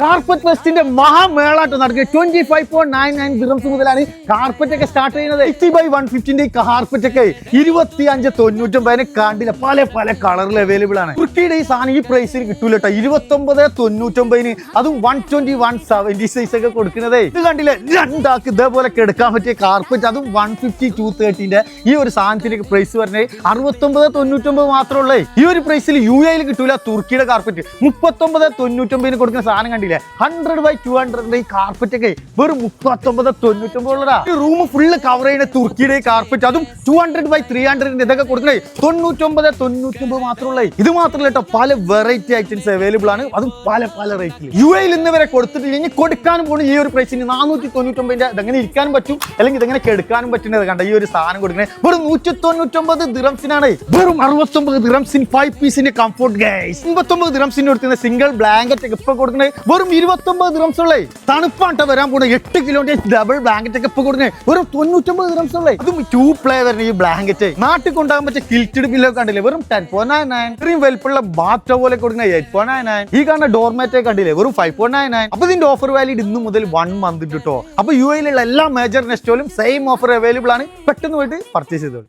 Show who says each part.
Speaker 1: Carpet ഫെസ്റ്റിന്റെ മഹാമേളാട്ടം നടക്കുക 25.99 dirhams മുതലാണ് carpet ഒക്കെ സ്റ്റാർട്ട് ചെയ്യുന്നത്. 80/150 കാർപ്പറ്റ് ഒക്കെ 25.99 കണ്ടില്ല. പല പല കളറിൽ അവൈലബിൾ ആണ്. തുർക്കിയുടെ ഈ സാധനം ഈ പ്രൈസിന് കിട്ടൂല കേട്ടോ. 29.99 അതും 120-170 സൈസ് ഒക്കെ കൊടുക്കുന്നതേ. ഇത് കണ്ടില്ലേ, രണ്ടാൾക്ക് ഇതേപോലെ കിടക്കാൻ പറ്റിയ കാർപ്പറ്റ്, അതും 150-230 ഈ ഒരു സാധനത്തിന്റെ പ്രൈസ് പറഞ്ഞത് 69.99 മാത്രമേ. ഈ ഒരു പ്രൈസിൽ UAE കിട്ടൂല. തുർക്കിയുടെ കാർപ്പറ്റ് 39.99 കൊടുക്കുന്ന സാധനം കണ്ടില്ല. 100/200 ഈ കാർപ്പറ്റ് ഒക്കെ വെറും 39.99 ഈ റൂം ഫുള്ള് കവർ ചെയ്യുന്ന തുർക്കിയുടെ കാർപ്പറ്റ്, അതും 200/300 ഇതൊക്കെ കൊടുക്കണേ 99.99 മാത്രമേ. ഇത് മാത്രമല്ല കേട്ടോ, പല വെറൈറ്റി ഐറ്റംസ് അവൈലബിൾ ആണ്, അതും പല പല റേറ്റിൽ. UAE ഇന്ന് വരെ കൊടുത്തിട്ടില്ല, ഇനി കൊടുക്കാനും പോകുന്ന ഈ ഒരു പ്രൈസിന് 499. ഇതെങ്ങനെ ഇരിക്കാനും പറ്റും, അല്ലെങ്കിൽ ഇതെങ്ങനെ കെടുക്കാനും പറ്റുന്നത് കണ്ട. ഈ ഒരു സാധനം കൊടുക്കണേ വെറും 199 ദിറംസിനാണ്. വെറും 69 ദിറംസിന് 5 പീസിന്റെ കംഫോർട്ട് ഗൈസ്. 59 ദിറംസിന് കൊടുക്കുന്ന സിംഗിൾ ബ്ലാങ്കറ്റ് ഒക്കെ ഇപ്പൊ കൊടുക്കണേ വെറും 29 ദിറംസ് ഉള്ളേ. തണുപ്പാട്ട വരാൻ പോണ 8 കിലോന്റെ ഡബിൾ ബ്ലാങ്കറ്റ് ഒക്കെ ഇപ്പൊ കൊടുക്കണേ വെറും 99 ദിറംസ് ഉള്ളേ. അതും 2 പ്ലേ വരുന്ന ഈ ബ്ലാങ്കറ്റ് നാട്ടിൽ കൊണ്ടാകാൻ പറ്റിയ കിൽറ്റഡ് പില്ലോ കണ്ടില്ലേ വെറും 10.99. ഇത്രയും വലിപ്പമുള്ള ബാത്ത് ടവൽ കൊടുക്കണേ 8.99. ഈ കാണുന്ന ഡോർമാറ്റ് കണ്ടില്ലേ വെറും 5.99. അപ്പൊ ഇതിന്റെ ഓഫർ വാലിഡ് ഇന്ന് മുതൽ 1 മന്ത് കിട്ടോ. അപ്പൊ UAE എല്ലാ മേജർ നെസ്റ്റോലും സെയിം ഓഫർ അവൈലബിൾ ആണ്. പെട്ടെന്ന് പോയിട്ട് പർച്ചേസ് ചെയ്തോളൂ.